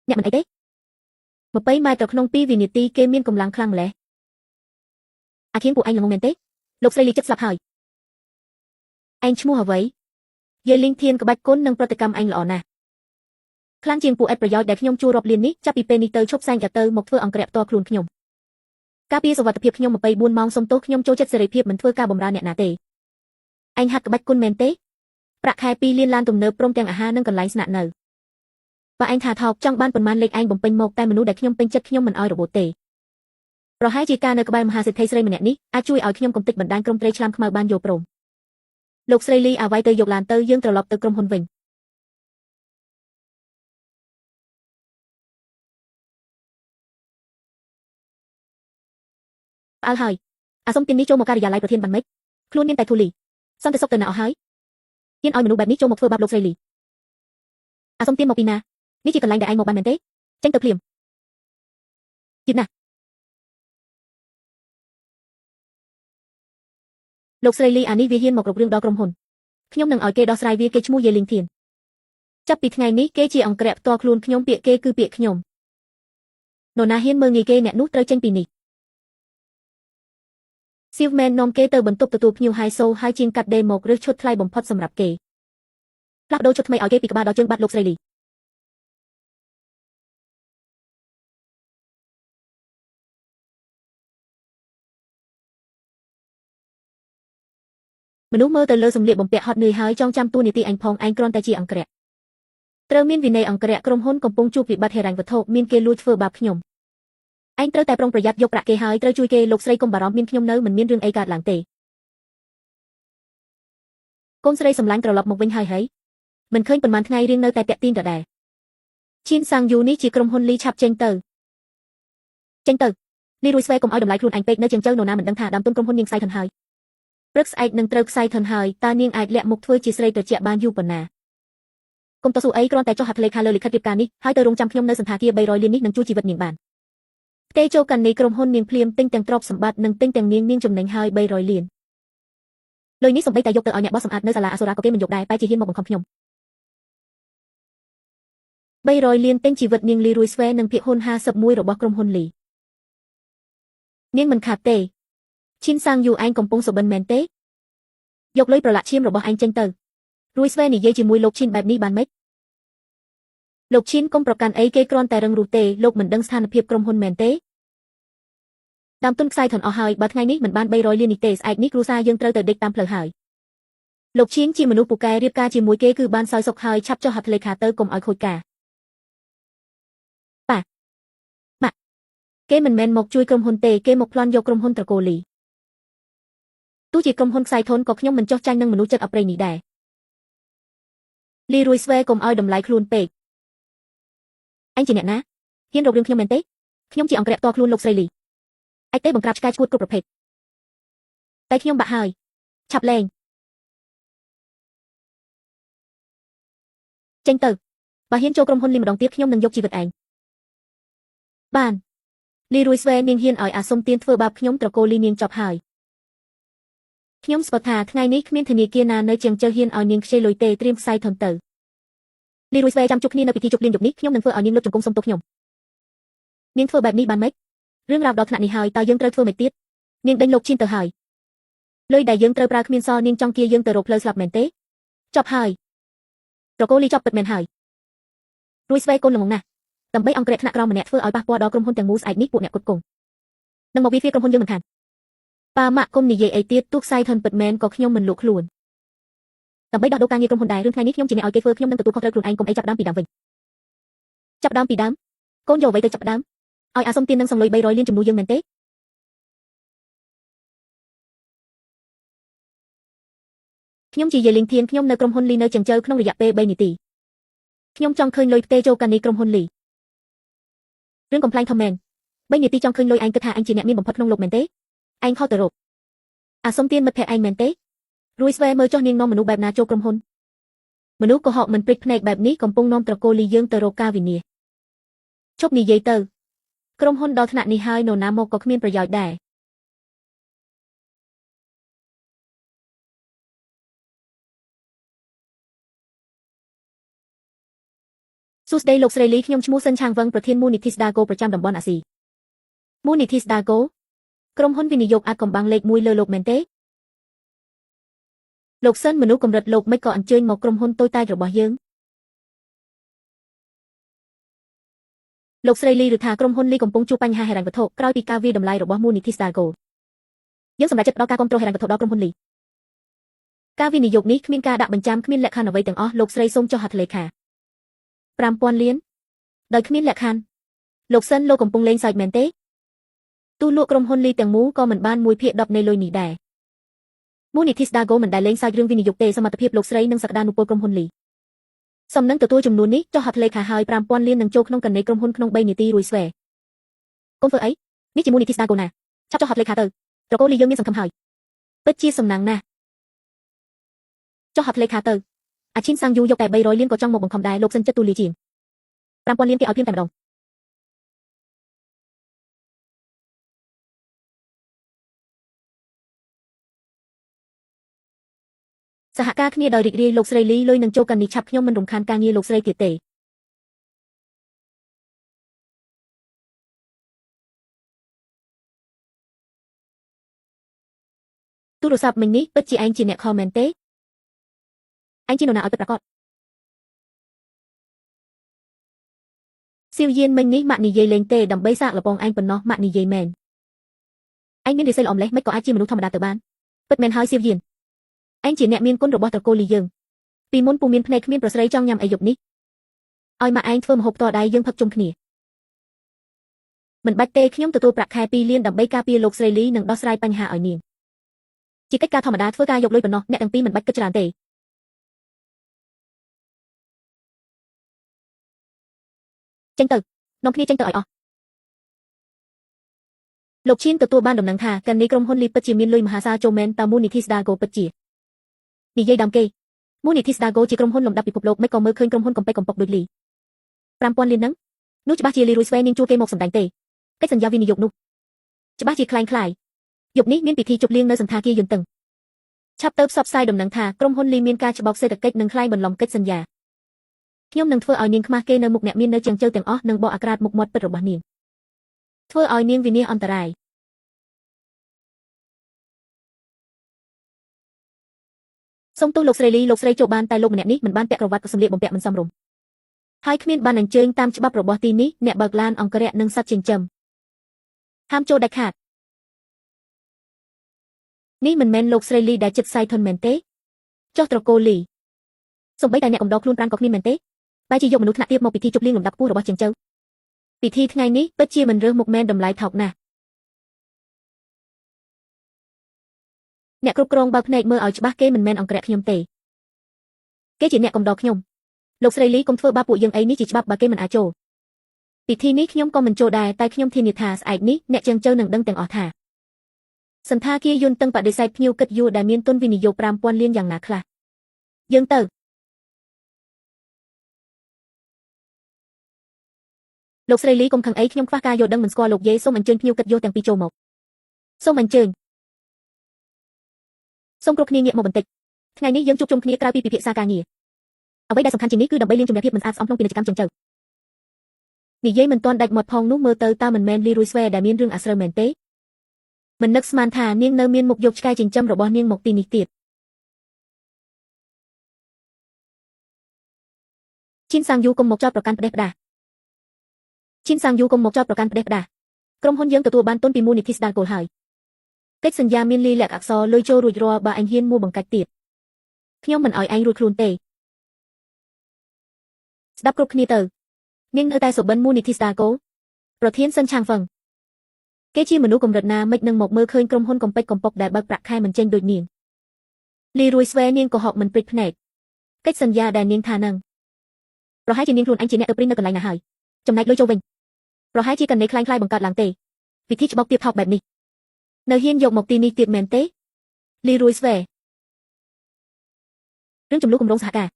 អ្នកមិនអីទេ20ម៉ែត្រក្នុង2វិនាទីគេមានកម្លាំងខ្លាំងម្ល៉េះអាខៀងពួកឯងល្ងងមែនទេលោកស្រីលីចិត្តស្លាប់ហើយឯងឈ្មោះអ្វីយាយលីងធានក្បាច់គុណនិងប្រតិកម្មឯងល្អណាស់ខ្លាំងជាងពួកឥតប្រយោជន៍ដែលខ្ញុំជួលរាប់លាននេះចាប់ពីពេលនេះទៅឈប់សែងទៅមកធ្វើអង្គរៈផ្ទាល់ខ្លួនខ្ញុំការពារសុវត្ថិភាពខ្ញុំ24ម៉ោងសុំទោសខ្ញុំចូលចិត្តសេរីភាពមិនធ្វើការបម្រើអ្នកណាទេឯងហាត់ក្បាច់គុណមែនទេប្រាក់ខែ2លានឡានទំនើបព្រមទាំងអាហារនិងកន្លែងស្នាក់នៅបើឯងថាថោកចង់បានប៉ុន្មានលេខឯងបំពេញមកតែមនុស្សដែលខ្ញុំពេញចិត្តខ្ញុំមិនអោយរបូតទេប្រហែលជាការនៅក្បែរមហាសេដ្ឋីស្រីម្នាក់នេះអាចជួយឲ្យខ្ញុំកំទេចបណ្ដាញក្រុមត្រីឆ្លាមខ្មៅបានយល់ព្រមលោកស្រីលីអ្វីទៅយកឡានទៅយើងត្រឡប់ទៅក្រុមហ៊ុនវិញផ្អើលហើយអាសុំទាននេះចូលមកការិយាល័យប្រធានបានម៉េចខ្លួនមានតែធូលីសន្តិសុខទៅណាអស់ហើយហ៊ានឲ្យមនុស្សបែបនេះចូលមកធ្វើបាបលោកស្រីលីអាសុំទានមកពីណានេះជាកន្លែងដែលឯងមកបានមែនទេចេញទៅភ្លាមទៀតណាលោកស្រីលីអានេះវាហ៊ានមករុករឿងដល់ក្រុមហ៊ុនខ្ញុំនឹងឲ្យគេដោះស្រាយវាគេឈ្មោះយាយលីងធានចាប់ពីថ្ងៃនេះគេជាអង្គរៈផ្ទាល់ខ្លួនខ្ញុំពាក្យគេគឺពាក្យខ្ញុំនរណាហ៊ានមើងងាយគេអ្នកនោះត្រូវចេញពីនេះស៊ីវមែននាំគេទៅបន្ទប់ទទួលភ្ញៀវ High Soul ហើយជាងកាត់ដេរមករើសឈុតថ្លៃបំផុតសម្រាប់គេផ្លាស់ប្ដូរឈុតថ្មីឲ្យគេពីក្បាលដល់ជើងបាត់លោកស្រីលីមនុស្សមើលទៅលើសម្លៀកបំពាក់ហត់នឿយហើយចងចាំតួនាទីអញផងឯងគ្រាន់តែជាអង្គរៈត្រូវមានវិន័យអង្គរៈក្រុមហ៊ុនកំពុងជួបវិបត្តិហិរញ្ញវត្ថុមានគេលួចធ្វើបាបខ្ញុំឯងត្រូវតែប្រុងប្រយ័ត្នយកប្រាក់គេហើយត្រូវជួយគេលោកស្រីកុំបារម្ភមានខ្ញុំនៅមិនមានរឿងអីកើតឡើងទេកូនស្រីសម្លាញ់ត្រឡប់មកវិញហើយមិនឃើញប៉ុន្មានថ្ងៃរៀងនៅតែតាក់ទាញដដែលឈៀនសាំងយូនេះជាក្រុមហ៊ុនលីឆាប់ចេញទៅលីរួយស្វែកុំឲ្យតម្លៃខ្លួនឯងពេកនៅជាងចៅនរណាមិនដឹងថាដើមទុនក្រុមហ៊ុននាងខ្សែធនហើយព្រឹកស្អែកនឹងត្រូវខ្សែធនហើយតើនាងអាចលាក់មុខធ្វើជាស្រីត្រជាក់បានយូរប៉ុណ្ណាកុំតស៊ូអីគ្រាន់តែចុះហត្ថលេខាលើលិខិតរៀបការនេះហើយទៅរងចាំខ្ញុំនៅសន្តាគារ300លាននេះនឹងជួយជីវិតនាងបានផ្ទេចូលកាន់នៃក្រុមហ៊ុននាងភ្លាមទិញទាំងទ្រព្យសម្បត្តិនិងទិញទាំងនាងចំណេញហើយ300លានលុយនេះសំបីតែយកទៅឲ្យអ្នកបោះសម្អាតនៅសាលាអសុរាក៏គេមិនយកដែរតែជាហ៊ានមកបង្ខំខ្ញុំ300លានទិញជីវិតនាងលីរួយស្វែនិងភាគហ៊ុន51របស់ក្រុមហ៊ុនលីនាងមិនខាតទេឈិនសាំងយូឯងកំពុងសុបិនមែនទេយកលុយប្រឡាក់ឈាមរបស់ឯងចេញទៅរួយស្វែនិយាយជាមួយលោកឈិនបែបនេះបានម៉េចលោកឈិនកុំប្រកាន់អីគេគ្រាន់តែរឹងរូសទេលោកមិនដឹងស្ថានភាពក្រុមហ៊ុនមែនទេដើមទុនខ្សែធនអស់ហើយបើថ្ងៃនេះមិនបាន300លាននេះទេស្អែកនេះគ្រួសារយើងត្រូវទៅដេកតាមផ្លូវហើយលោកឈិនជាមនុស្សពូកែរៀបការជាមួយគេគឺបានសោយសុខហើយឆាប់ចុះហត្ថលេខាទៅកុំឲ្យខូចការប៉ាម៉ាក់គេមិនមែនមកជួយក្រុមហ៊ុនទេគេមកប្លន់យកក្រុមហ៊ុនត្រកូលលីទោះជាក្រុមហ៊ុនខ្សែធនក៏ខ្ញុំមិនចោះចាញ់នឹងមនុស្សចិត្តអប្រិយនេះដែរលីរួយស្វែកុំឲ្យតម្លៃខ្លួនពេកអញជាអ្នកណាហ៊ានរករឿងខ្ញុំមែនទេខ្ញុំជាអង្គរៈផ្ទាល់ខ្លួនលោកស្រីលីអាចទេបង្ក្រាបឆ្កែឈួតគ្រប់ប្រភេទតែខ្ញុំបាក់ហើយឆាប់លែងចេញទៅបើហ៊ានចូលក្រុមហ៊ុនលីម្ដងទៀតខ្ញុំនឹងយកជីវិតឯងបានលីរួយស្វែនាងហ៊ានឲ្យអាសុំទានធ្វើបាបខ្ញុំត្រកូលលីនាងចប់ហើយខ្ញុំស្បថាថ្ងៃនេះគ្មានធនាគារណានៅជាងជើហ៊ានឲ្យនាងខ្ចីលុយទេត្រៀមខ្សែធនទៅលីរួយស្វែចាំជួបគ្នានៅពិធីជប់លៀងយប់នេះខ្ញុំនឹងធ្វើឲ្យនាងលុតជង្គង់សុំទោសខ្ញុំនាងធ្វើបែបនេះបានម៉េចរឿងរ៉ាវដល់ថ្នាក់នេះហើយតើយើងត្រូវធ្វើម៉េចទៀតនាងដេញលោកឈិនទៅហើយលុយដែលយើងត្រូវប្រើគ្មានសល់នាងចង់គៀយើងទៅរកផ្លូវស្លាប់មែនទេចប់ហើយត្រកូលលីចប់ពិតមែនហើយរួយស្វែកូនល្ងងណាស់ដើម្បីអង្គរៈថ្នាក់ក្រោមម្នាក់ធ្វើឲ្យប៉ះពាល់ដល់ក្រុមហ៊ុនទាំងមូលស្អែកនេះពួកអ្នកគុតគង់នឹងមកវាក្រុមហ៊ុនយើងមិនខានប៉ាម៉ាក់គុំនិយាយអីទៀតទូខ្សែធនពិតមែនក៏ខ្ញុំមិនលក់ខ្លួនដើម្បីដោះដូរការងារក្រុមហ៊ុនដែររឿងថ្ងៃនេះខ្ញុំជាអ្នកឲ្យគេធ្វើខ្ញុំនឹងទទួលខុសត្រូវខ្លួនឯងកុំអីចាប់ដើមពីដើមវិញចាប់ដើមពីដើមកូនយកអ្វីទៅចាប់ដើមឲ្យអាសុំទាននឹងសំលុយ300លានជំនួសយើងមែនទេខ្ញុំជាយាយលីងធានខ្ញុំនៅក្រុមហ៊ុនលីនៅចង្ចើក្នុងរយៈពេល3នាទីខ្ញុំចង់ឃើញលុយផ្ទេចូលកាន់នេះក្រុមហ៊ុនលីរឿងកំ pl ែងធំមែន3នាទីចង់ឃើញលុយឯងគិតថាអញជាអ្នកមានបំផុតក្នុងលោកមែនទេឯងខុសទៅរកអាសុំទានមិត្តភក្តិឯងមែនទេរួយស្វែមើលចុះនាងនាំមនុស្សបែបណាចូលក្រុមហ៊ុនមនុស្សកុហកមិនព្រិចភ្នែកបែបនេះកំពុងនាំត្រកូលលីយើងទៅរកការវិនាសជប់និយាយទៅក្រុមហ៊ុនដល់ថ្នាក់នេះហើយនរណាមកក៏គ្មានប្រយោជន៍ដែរ សួស្តីលោកស្រីលីខ្ញុំឈ្មោះសិនឆាងវឹងប្រធាន Moonitis Dago ប្រចាំតំបន់អាស៊ី Moonitis Dago ក្រុមហ៊ុនវិនិយោគអាចកំបាំងលេខ1លើលោកមែនទេលោកសិនមនុស្សកម្រិតលោកមិនក៏អញ្ជើញមកក្រុមហ៊ុនតូចតាចរបស់យើងលោកស្រីលីឬថាក្រុមហ៊ុនលីកំពុងជួបបញ្ហាហិរញ្ញវត្ថុក្រោយពីការវាយតម្លៃរបស់ Moonitis Dago យើងសម្រេចចិត្តផ្តល់ការគាំទ្រហិរញ្ញវត្ថុដល់ក្រុមហ៊ុនលីការវិនិយោគនេះគ្មានការដាក់បញ្ចាំគ្មានលក្ខខណ្ឌអ្វីទាំងអស់លោកស្រីសូមចុះហត្ថលេខា5000លានដោយគ្មានលក្ខខណ្ឌលោកសិនលោកកំពុងលេងសើចមែនទេទូលក់ក្រុមហ៊ុនលីទាំងមូលក៏មិនបាន1/10នៃលុយនេះដែរ Moonitis Dago មិនដែលលេងសើចរឿងវិនិយោគទេសមត្ថភាពលោកស្រីនិងសក្តានុពលក្រុមហ៊ុនលីសំណឹងទទួលចំនួននេះចុះហត្ថលេខាហើយ5000លាននឹងចូលក្នុងកណ្ដីក្រុមហ៊ុនក្នុង3នាទីរួចស្វែកុំធ្វើអីនេះជា Moonitis Dago ណាឆាប់ចុះហត្ថលេខាទៅត្រកូលលីយើងមានសង្ឃឹមហើយពិតជាសំណាងណាស់ចុះហត្ថលេខាទៅអាឈិនសាំងយូយកតែ300លានក៏ចង់មកបង្ខំដែរលោកសិនចិត្តទូលាជាង5000លានគេឲ្យភ្លាមតែម្ដងសហការគ្នាដោយរីករាយលោកស្រីលីលុយនឹងចូលកាន់នេះឆាប់ខ្ញុំមិនរំខានការងារលោកស្រីទៀតទេទូរស័ព្ទមិញនេះពិតជាឯងជាអ្នកខលមែនទេឯងជានរណាឲ្យពិតប្រាកដសៀវយានមិញនេះម៉ាក់និយាយលេងទេដើម្បីសាកល្បងឯងប៉ុណ្ណោះម៉ាក់និយាយមែនឯងមានរិស័យល្អម្លេះមិនក៏អាចជាមនុស្សធម្មតាទៅបានពិតមែនហើយសៀវយានឯងជាអ្នកមានគុណរបស់ត្រកូលលីយើងពីមុនពុំមានភ្នែកគ្មានប្រស្រីចង់ញ៉ាំអីយប់នេះឲ្យម៉ាក់ឯងធ្វើម្ហូបតដៃយើងផឹកជុំគ្នាមិនបាច់ទេខ្ញុំទទួលប្រាក់ខែ2លានដើម្បីការពារលោកស្រីលីនិងដោះស្រាយបញ្ហាឲ្យនាងជាកិច្ចការធម្មតាធ្វើការយកលុយប៉ុណ្ណោះអ្នកទាំងពីរមិនបាច់គិតច្រើនទេចេញទៅនាំគ្នាចេញទៅឲ្យអស់លោកឈៀនទទួលបានដំណឹងថាកាន់នេះក្រុមហ៊ុនលីពិតជាមានលុយមហាសាលចូលមែនតើ Moonitis Dago ពិតជានិយាយដើមគេ Moonitis Dago ជាក្រុមហ៊ុនលំដាប់ពិភពលោកមិនក៏មើលឃើញក្រុមហ៊ុនកំពេចកំប៉ុកដូចលី5000លានហ្នឹងនោះច្បាស់ជាលីរួយស្វែងនាងជួគេមកសម្ដែងទេកិច្ចសន្យាវិនិយោគនោះច្បាស់ជាคล้ายយប់នេះមានពិធីជប់លៀងនៅសន្តាគារយន្តឹងឆាប់ទៅផ្សព្វផ្សាយដំណឹងថាក្រុមហ៊ុនលីមានការច្បោកសេដ្ឋកិច្ចនិងខ្លែងបន្លំកិច្ចសន្យាខ្ញុំនឹងធ្វើឲ្យនាងខ្មាស់គេនៅមុខអ្នកមាននៅជាងជើទាំងអស់និងបកអាក្រាតមុខមាត់ពិតរបស់នាងធ្វើឲ្យនាងវិនាសអន្តរាយសូមទោសលោកស្រីលីលោកស្រីចូលបានតែលោកម្នាក់នេះមិនបានពាក់ក្រវ៉ាត់ក៏សម្លៀកបំពាក់មិនសមរម្យហើយគ្មានបានអញ្ជើញតាមច្បាប់របស់ទីនេះអ្នកបើកឡានអង្គរៈនិងសត្វចិញ្ចឹមហាមចូលដាច់ខាតនេះមិនមែនលោកស្រីលីដែលចិត្តសាយធនមែនទេចុះត្រកូលលីសូម្បីតែអ្នកកំដរខ្លួនប្រាណក៏គ្មានមែនទេបែរជាយកមនុស្សថ្នាក់ទាបមកពិធីជប់លៀងលំដាប់ខ្ពស់របស់ជាងជើពិធីថ្ងៃនេះពិតជាមិនរើសមុខមែនតម្លៃថោកណាស់អ្នកគ្រប់គ្រងបើកភ្នែកមើលឲ្យច្បាស់គេមិនមែនអង្គរៈខ្ញុំទេគេជាអ្នកកំដរខ្ញុំលោកស្រីលីកុំធ្វើបាបពួកយើងអីនេះជាច្បាប់បើគេមិនអាចចូលពិធីនេះខ្ញុំក៏មិនចូលដែរតែខ្ញុំធានាថាស្អែកនេះអ្នកជាងជើនឹងដឹងទាំងអស់ថាសន្តាគារយន្តតឹងបដិសេធភ្ញៀវគិតយួរដែលមានទុនវិនិយោគ5000លានយ៉ាងណាខ្លះយើងទៅលោកស្រីលីកុំខឹងអីខ្ញុំខ្វះការយល់ដឹងមិនស្គាល់លោកយាយសូមអញ្ជើញភ្ញៀវគិតយួរទាំងពីរចូលមកសូមអញ្ជើញសូមគ្រប់គ្នាងាកមកបន្តិចថ្ងៃនេះយើងជួបជុំគ្នាក្រៅពីពិភាក្សាការងារអ្វីដែលសំខាន់ជាងនេះគឺដើម្បីលាងជម្រះភាពមិនស្អាតស្អំក្នុងពាណិជ្ជកម្មចឹងទៅនិយាយមិនទាន់ដាច់មាត់ផងនោះមើលទៅតើមិនមែនលីរួយស្វែដែលមានរឿងអាស្រូវមែនទេមិននឹកស្មានថានាងនៅមានមុខយកឆ្កែចិញ្ចឹមរបស់នាងមកទីនេះទៀតឈិនសាំងយូកុំមកចោទប្រកាន់ផ្ដេសផ្ដាសឈិនសាំងយូកុំមកចោទប្រកាន់ផ្ដេសផ្ដាសក្រុមហ៊ុនយើងទទួលបានទុនពី Moonitis Dago ហើយកិច្ចសន្យាមានលីលាក់អក្សរលុយចូលរួចរាល់បើអញហ៊ានមួបង្កាច់ទៀតខ្ញុំមិនឲ្យឯងរួចខ្លួនទេស្ដាប់គ្រប់គ្នាទៅនាងនៅតែសុបិន Moonitis Dago ប្រធានសិនឆាងហ្វឹងគេជាមនុស្សកម្រិតណាមិននឹងមកមើលឃើញក្រុមហ៊ុនកំពេចកំប៉ុកដែលបើកប្រាក់ខែមិនចេញដូចនាងលីរួយស្វែនាងក៏ហកមិនព្រិចភ្នែកកិច្ចសន្យាដែលនាងថានឹងប្រហែលជានាងខ្លួនឯងជាអ្នកទៅព្រិញនៅកន្លែងណាហើយចំណែកលុយចូលវិញប្រហែលជាកណ្ដេខ្លាំងបង្កើតឡើងទេពិធីច្បោកទៀតថោកបែបនេះនៅហ៊ានយកមកទីនេះទៀតមែនទេលីរួយស្វែរឿងចំនួនគម្រោងសហការ